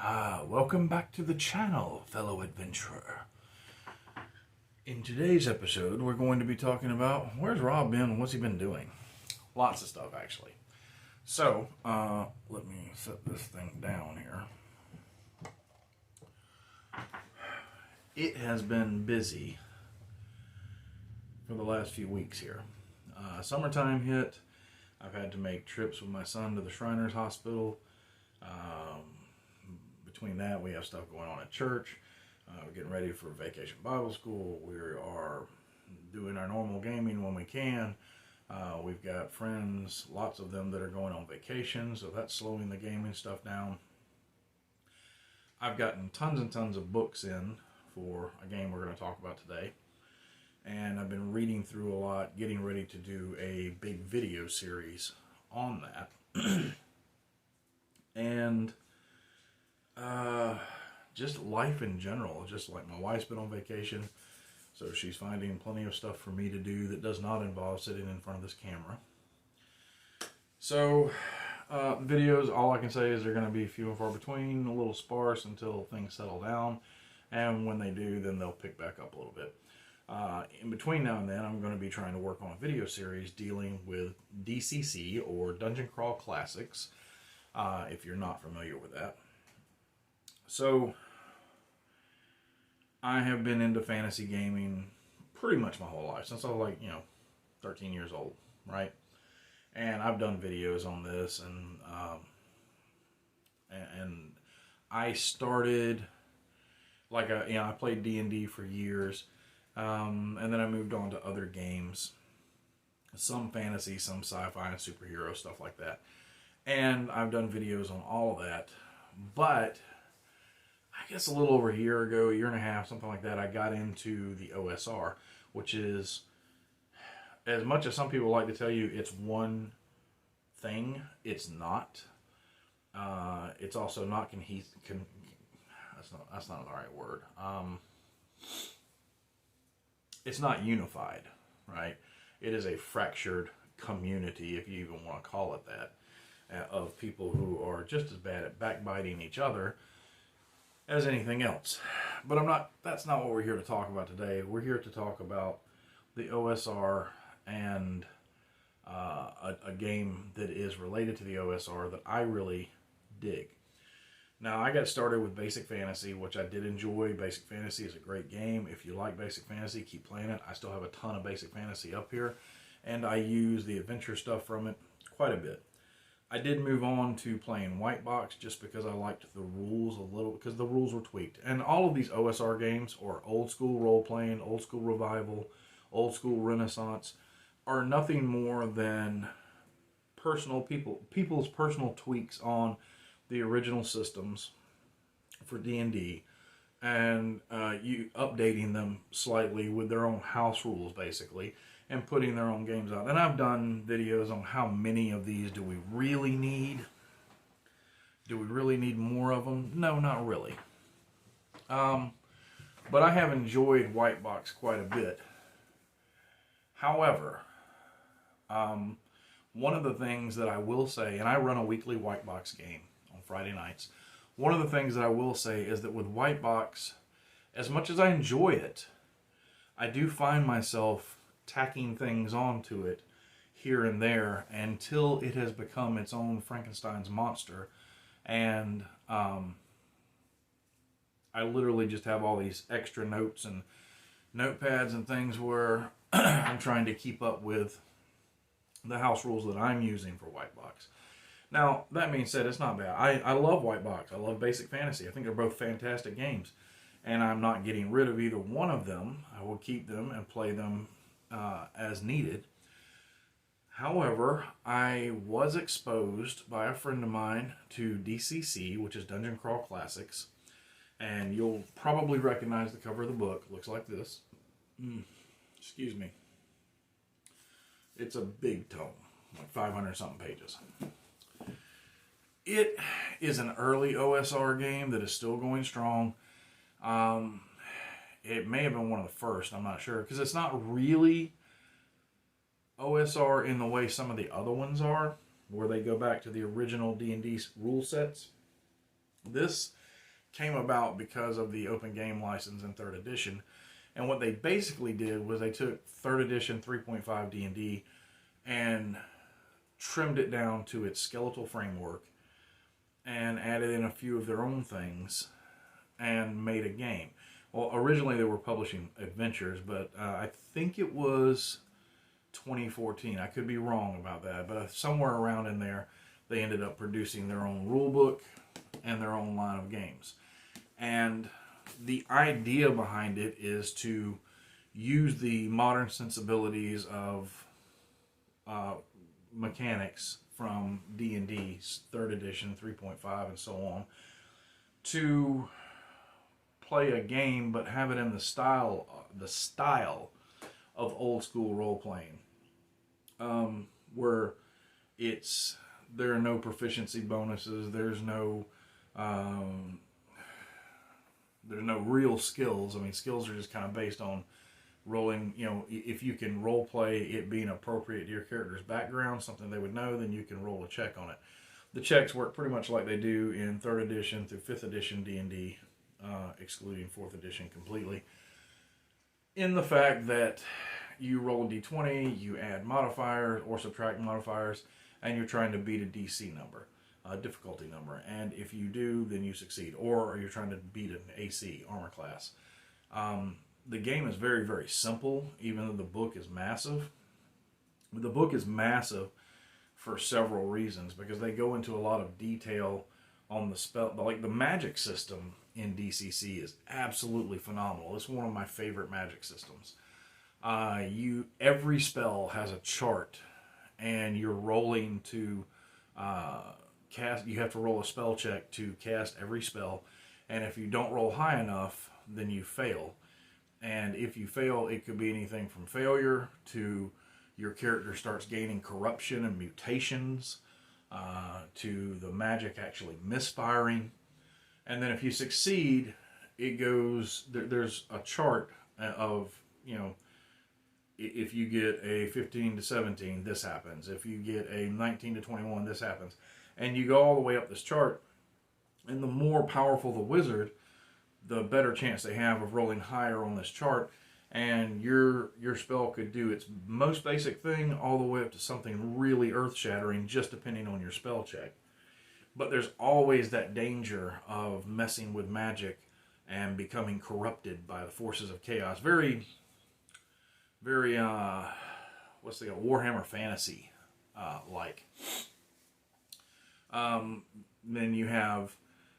Welcome back to the channel, fellow adventurer. In today's episode, we're going to be talking about where's Rob been, what's he been doing. Lots of stuff, actually. So, let me set this thing down here. It has been busy for the last few weeks here. Summertime hit. I've had to make trips with my son to the Shriners Hospital. Between that, we have stuff going on at church. We're getting ready for Vacation Bible School. We are doing our normal gaming when we can. We've got friends, lots of them, that are going on vacation, so that's slowing the gaming stuff down. I've gotten tons and tons of books in for a game we're going to talk about today. And I've been reading through a lot, getting ready to do a big video series on that. And just life in general. Just like my wife's been on vacation, so she's finding plenty of stuff for me to do that does not involve sitting in front of this camera. So videos, all I can say is they're going to be few and far between, a little sparse until things settle down, and when they do, then they'll pick back up a little bit. In between now and then, I'm going to be trying to work on a video series dealing with DCC, or Dungeon Crawl Classics, if you're not familiar with that. So, I have been into fantasy gaming pretty much my whole life, since I was 13 years old, right? And I've done videos on this, and I started, I played D&D for years, and then I moved on to other games, some fantasy, some sci-fi, and superhero, stuff like that. And I've done videos on all of that, but I guess a little over a year ago, a year and a half, something like that, I got into the OSR, which is, as much as some people like to tell you it's one thing, it's not. It's also not that's not the right word. It's not unified, right? It is a fractured community, if you even want to call it that, of people who are just as bad at backbiting each other as anything else. But that's not what we're here to talk about today. We're here to talk about the OSR and a game that is related to the OSR that I really dig. Now, I got started with Basic Fantasy, which I did enjoy. Basic Fantasy is a great game. If you like Basic Fantasy, keep playing it. I still have a ton of Basic Fantasy up here, and I use the adventure stuff from it quite a bit. I did move on to playing White Box just because I liked the rules a little, because the rules were tweaked. And all of these OSR games, or old school role-playing, old school revival, old school renaissance, are nothing more than people's personal tweaks on the original systems for D&D, and you updating them slightly with their own house rules, basically, and putting their own games out. And I've done videos on how many of these do we really need. Do we really need more of them? No, not really. But I have enjoyed White Box quite a bit. However, one of the things that I will say, and I run a weekly White Box game on Friday nights. One of the things that I will say is that with White Box, as much as I enjoy it, I do find myself tacking things onto it here and there until it has become its own Frankenstein's monster. And I literally just have all these extra notes and notepads and things where I'm trying to keep up with the house rules that I'm using for White Box. Now, that being said, it's not bad. I love White Box. I love Basic Fantasy. I think they're both fantastic games. And I'm not getting rid of either one of them. I will keep them and play them as needed. However, I was exposed by a friend of mine to DCC, which is Dungeon Crawl Classics. And you'll probably recognize the cover of the book. It looks like this. Excuse me. It's a big tome, like 500-something pages. It is an early OSR game that is still going strong. It may have been one of the first, I'm not sure, because it's not really OSR in the way some of the other ones are, where they go back to the original D&D rule sets. This came about because of the open game license in 3rd edition. And what they basically did was they took 3rd edition 3.5 D&D and trimmed it down to its skeletal framework and added in a few of their own things and made a game. Well, originally they were publishing adventures, but I think it was 2014. I could be wrong about that, but somewhere around in there, they ended up producing their own rule book and their own line of games. And the idea behind it is to use the modern sensibilities of mechanics from D&D 3rd edition, 3.5, and so on, to play a game but have it in the style of old school role playing, where there are no proficiency bonuses, there's no real skills. I mean, skills are just kind of based on rolling. You know, if you can role play it being appropriate to your character's background, something they would know, then you can roll a check on it. The checks work pretty much like they do in 3rd edition through 5th edition D&D, excluding 4th edition completely, in the fact that you roll a d20, you add modifiers or subtract modifiers, and you're trying to beat a DC number, a difficulty number. And if you do, then you succeed. Or you're trying to beat an AC, armor class. The game is very, very simple, even though the book is massive. The book is massive for several reasons, because they go into a lot of detail on the spell. Like, the magic system in DCC is absolutely phenomenal. It's one of my favorite magic systems. Every spell has a chart, and you're rolling to cast. You have to roll a spell check to cast every spell, and if you don't roll high enough, then you fail. And if you fail, it could be anything from failure to your character starts gaining corruption and mutations, to the magic actually misfiring. And then if you succeed, it goes, there's a chart of, you know, if you get a 15 to 17, this happens. If you get a 19 to 21, this happens. And you go all the way up this chart, and the more powerful the wizard, the better chance they have of rolling higher on this chart. And your spell could do its most basic thing all the way up to something really earth-shattering, just depending on your spell check. But there's always that danger of messing with magic and becoming corrupted by the forces of chaos. Very, very, Warhammer Fantasy like. Then you have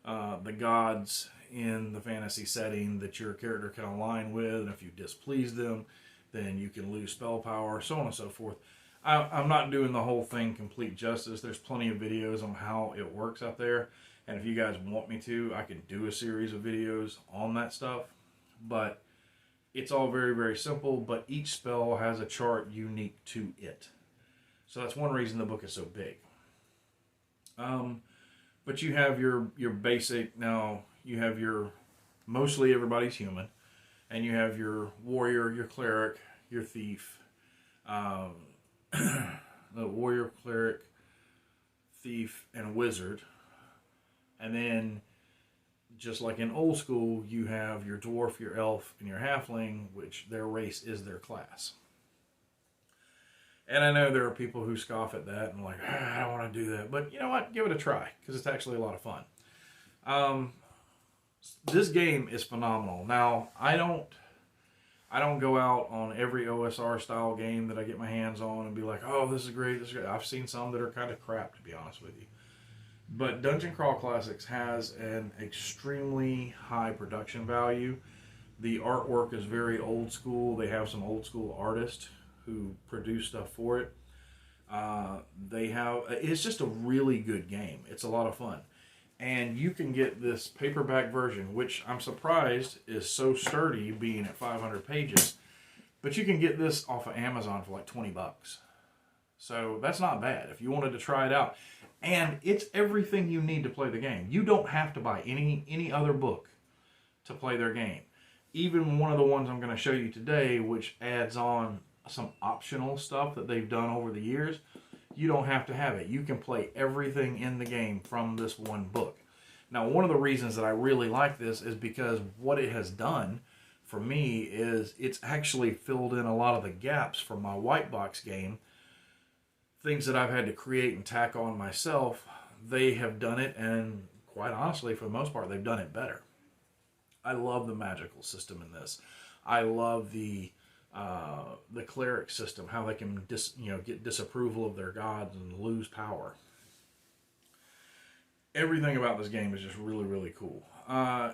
the gods in the fantasy setting that your character can align with, and if you displease them, then you can lose spell power, so on and so forth. I'm not doing the whole thing complete justice. There's plenty of videos on how it works out there, and if you guys want me to, I can do a series of videos on that stuff. But it's all very, very simple, but each spell has a chart unique to it. So that's one reason the book is so big. But you have your basic, now you have your, mostly everybody's human, and you have your warrior, your cleric, your thief, the warrior, cleric, thief, and wizard. And then, just like in old school, you have your dwarf, your elf, and your halfling, which their race is their class. And I know there are people who scoff at that and like, I don't want to do that. But you know what? Give it a try, because it's actually a lot of fun. This game is phenomenal. Now, I don't go out on every OSR style game that I get my hands on and be like, oh, this is great, this is great. I've seen some that are kind of crap, to be honest with you. But Dungeon Crawl Classics has an extremely high production value. The artwork is very old school. They have some old school artists who produce stuff for it. It's just a really good game. It's a lot of fun. And you can get this paperback version, which I'm surprised is so sturdy, being at 500 pages. But you can get this off of Amazon for like $20. So that's not bad if you wanted to try it out. And it's everything you need to play the game. You don't have to buy any other book to play their game. Even one of the ones I'm going to show you today, which adds on some optional stuff that they've done over the years, you don't have to have it. You can play everything in the game from this one book. Now, one of the reasons that I really like this is because what it has done for me is it's actually filled in a lot of the gaps from my white box game. Things that I've had to create and tack on myself, they have done it, and quite honestly, for the most part, they've done it better. I love the magical system in this. I love the cleric system, how they can get disapproval of their gods and lose power. Everything about this game is just really, really cool.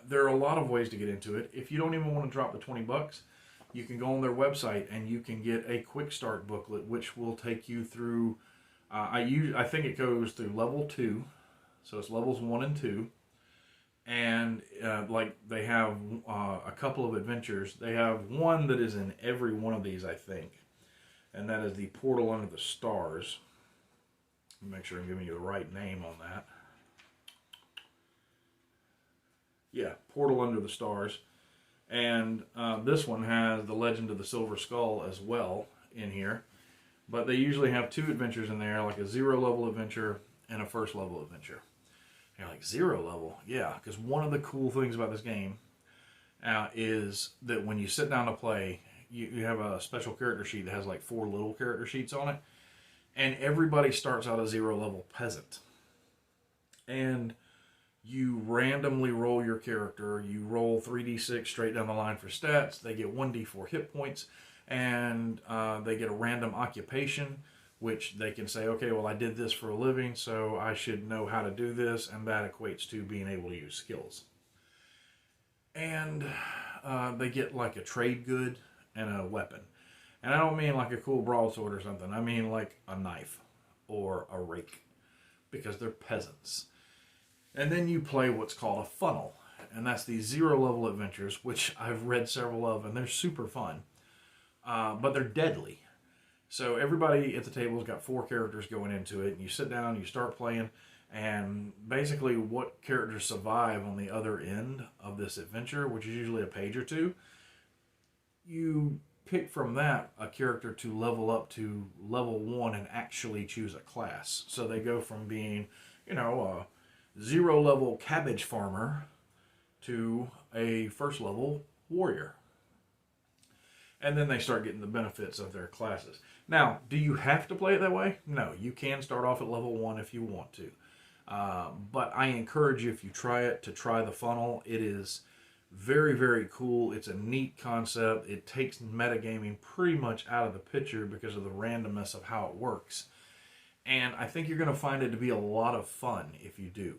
There are a lot of ways to get into it. If you don't even want to drop the $20, you can go on their website and you can get a quick start booklet, which will take you through. I think it goes through level 2, so it's levels 1 and 2, and like they have a couple of adventures. They have one that is in every one of these, I think, and that is the Portal Under the Stars. Make sure I'm giving you the right name on that. Yeah, Portal Under the Stars. And this one has the Legend of the Silver Skull as well in here. But they usually have 2 adventures in there, like a 0 level adventure and a 1st level adventure. And you're like, 0 level? Yeah, because one of the cool things about this game is that when you sit down to play, you have a special character sheet that has like 4 little character sheets on it. And everybody starts out a 0 level peasant. And you randomly roll your character. You roll 3d6 straight down the line for stats. They get 1d4 hit points, and they get a random occupation, which they can say, okay, well, I did this for a living, so I should know how to do this, and that equates to being able to use skills. And they get like a trade good and a weapon. And I don't mean like a cool broadsword or something. I mean like a knife or a rake, because they're peasants. And then you play what's called a funnel. And that's the 0 level adventures, which I've read several of, and they're super fun. But they're deadly. So everybody at the table has got 4 characters going into it. And you sit down, you start playing. And basically what characters survive on the other end of this adventure, which is usually a page or 2, you pick from that a character to level up to level 1 and actually choose a class. So they go from being, a 0 level cabbage farmer to a 1st level warrior. And then they start getting the benefits of their classes. Now, do you have to play it that way? No, you can start off at level 1 if you want to. But I encourage you, if you try it, to try the funnel. It is very, very cool. It's a neat concept. It takes metagaming pretty much out of the picture because of the randomness of how it works. And I think you're going to find it to be a lot of fun if you do.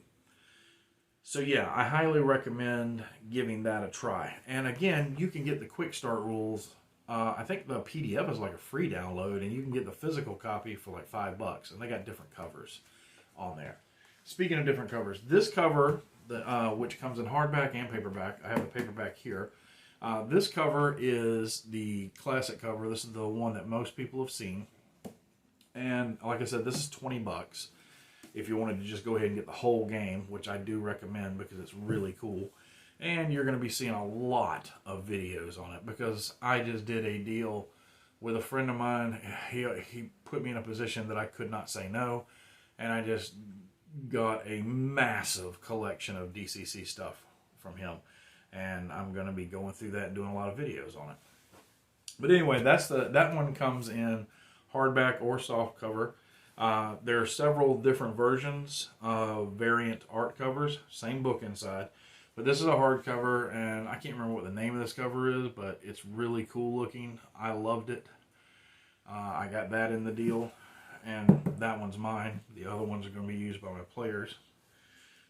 So yeah, I highly recommend giving that a try. And again, you can get the quick start rules. I think the PDF is like a free download, and you can get the physical copy for like $5. And they got different covers on there. Speaking of different covers, this cover, which comes in hardback and paperback, I have the paperback here. This cover is the classic cover. This is the one that most people have seen. And like I said, this is $20 if you wanted to just go ahead and get the whole game, which I do recommend because it's really cool. And you're going to be seeing a lot of videos on it because I just did a deal with a friend of mine. He put me in a position that I could not say no, and I just got a massive collection of DCC stuff from him. And I'm going to be going through that and doing a lot of videos on it. But anyway, that one comes in hardback or soft cover. There are several different versions of variant art covers, same book inside, but this is a hardcover, and I can't remember what the name of this cover is, but it's really cool looking. I loved it. I got that in the deal, and that one's mine. The other ones are going to be used by my players.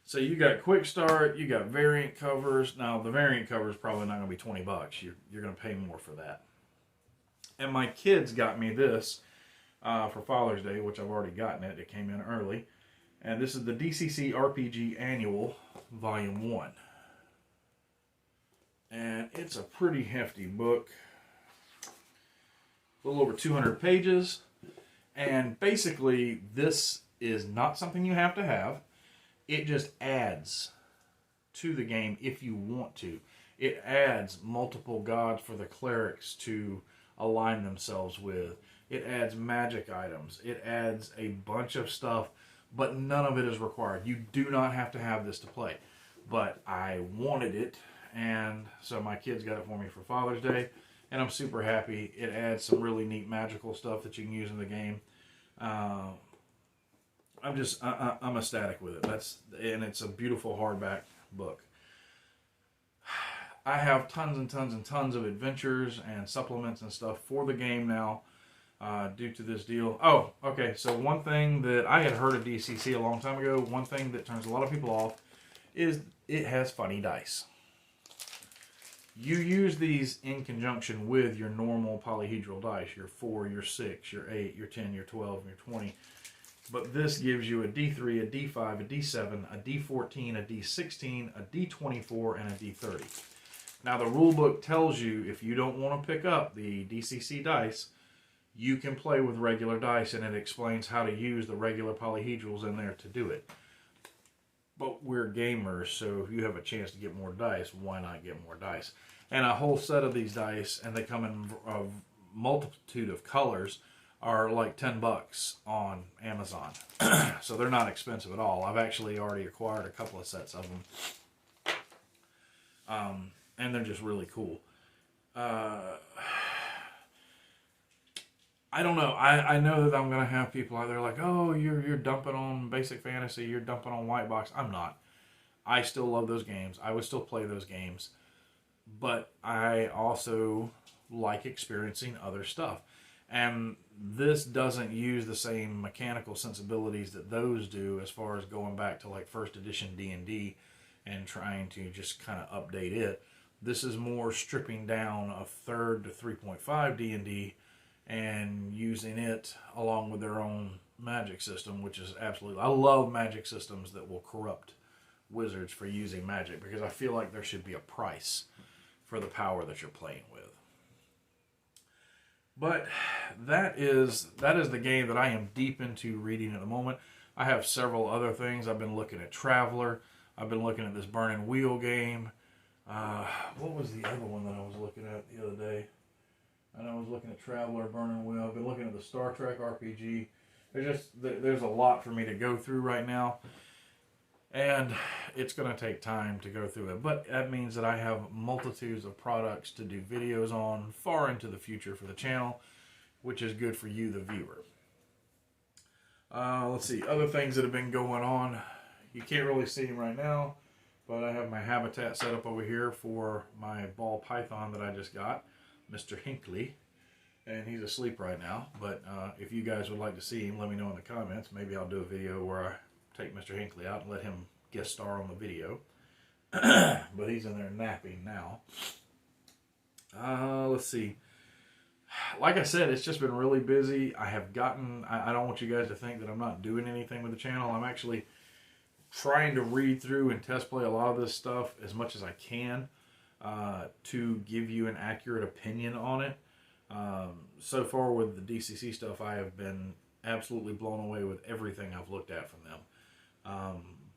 So you got quick start, you got variant covers. Now the variant cover is probably not going to be $20. You're going to pay more for that. And my kids got me this for Father's Day, which I've already gotten it. It came in early. And this is the DCC RPG Annual, Volume 1. And it's a pretty hefty book. A little over 200 pages. And basically, this is not something you have to have. It just adds to the game if you want to. It adds multiple gods for the clerics to align themselves with. It adds magic items. It adds a bunch of stuff, but none of it is required. You do not have to have this to play. but I wanted it, and so my kids got it for me for Father's Day, and I'm super happy. It adds some really neat magical stuff that you can use in the game. I'm ecstatic with it. And it's a beautiful hardback book. I have tons and tons and tons of adventures and supplements and stuff for the game now, due to this deal. Oh, okay. So one thing that I had heard of DCC a long time ago, one thing that turns a lot of people off is it has funny dice. You use these in conjunction with your normal polyhedral dice, your 4, your 6, your 8, your 10, your 12, and your 20. But this gives you a D3, a D5, a D7, a D14, a D16, a D24, and a D30. Now the rule book tells you if you don't want to pick up the DCC dice, you can play with regular dice, and it explains how to use the regular polyhedrals in there to do it. But we're gamers, so if you have a chance to get more dice, why not get more dice? And a whole set of these dice, and they come in a multitude of colors, are like $10 on Amazon. So they're not expensive at all. I've actually already acquired a couple of sets of them. And they're just really cool. I don't know. I know that I'm going to have people out there like, oh, you're dumping on Basic Fantasy, you're dumping on White Box. I'm not. I still love those games. I would still play those games. But I also like experiencing other stuff. And this doesn't use the same mechanical sensibilities that those do as far as going back to like first edition D&D and trying to just kind of update it. This is more stripping down a 3rd to 3.5 D&D and using it along with their own magic system, which is absolutely... I love magic systems that will corrupt wizards for using magic, because I feel like there should be a price for the power that you're playing with. But that is the game that I am deep into reading at the moment. I have several other things. I've been looking at Traveler. I've been looking at this Burning Wheel game. What was the other one that I was looking at the other day? And I was looking at Traveler, Burning Wheel. I've been looking at the Star Trek RPG. There's a lot for me to go through right now. And it's going to take time to go through it. But that means that I have multitudes of products to do videos on far into the future for the channel, which is good for you, the viewer. Let's see. Other things that have been going on. You can't really see them right now, but I have my habitat set up over here for my ball python that I just got, Mr. Hinckley. And he's asleep right now. But if you guys would like to see him, let me know in the comments. Maybe I'll do a video where I take Mr. Hinckley out and let him guest star on the video. But he's in there napping now. Let's see. Like I said, it's just been really busy. I don't want you guys to think that I'm not doing anything with the channel. I'm actually trying to read through and test play a lot of this stuff as much as I can to give you an accurate opinion on it. So far with the DCC stuff, I have been absolutely blown away with everything I've looked at from them.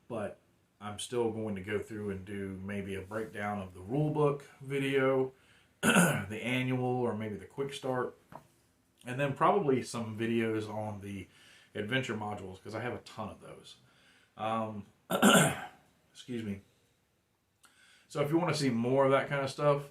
But I'm still going to go through and do maybe a breakdown of the rule book video, the annual, or maybe the quick start, and then probably some videos on the adventure modules, because I have a ton of those. Excuse me. So if you want to see more of that kind of stuff,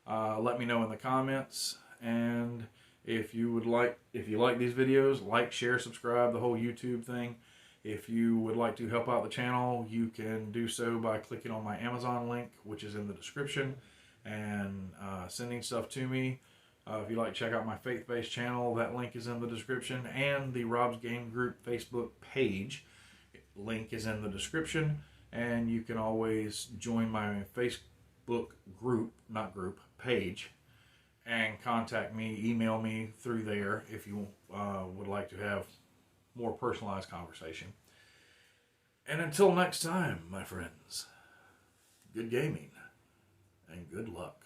let me know in the comments. And if you like these videos, like, share, subscribe, the whole YouTube thing. If you would like to help out the channel, you can do so by clicking on my Amazon link, which is in the description, and sending stuff to me. If you'd like to check out my faith-based channel, that link is in the description, and the Rob's Game Group Facebook page link is in the description. And you can always join my Facebook page, and contact me, email me through there if you would like to have more personalized conversation. And until next time, my friends, good gaming and good luck.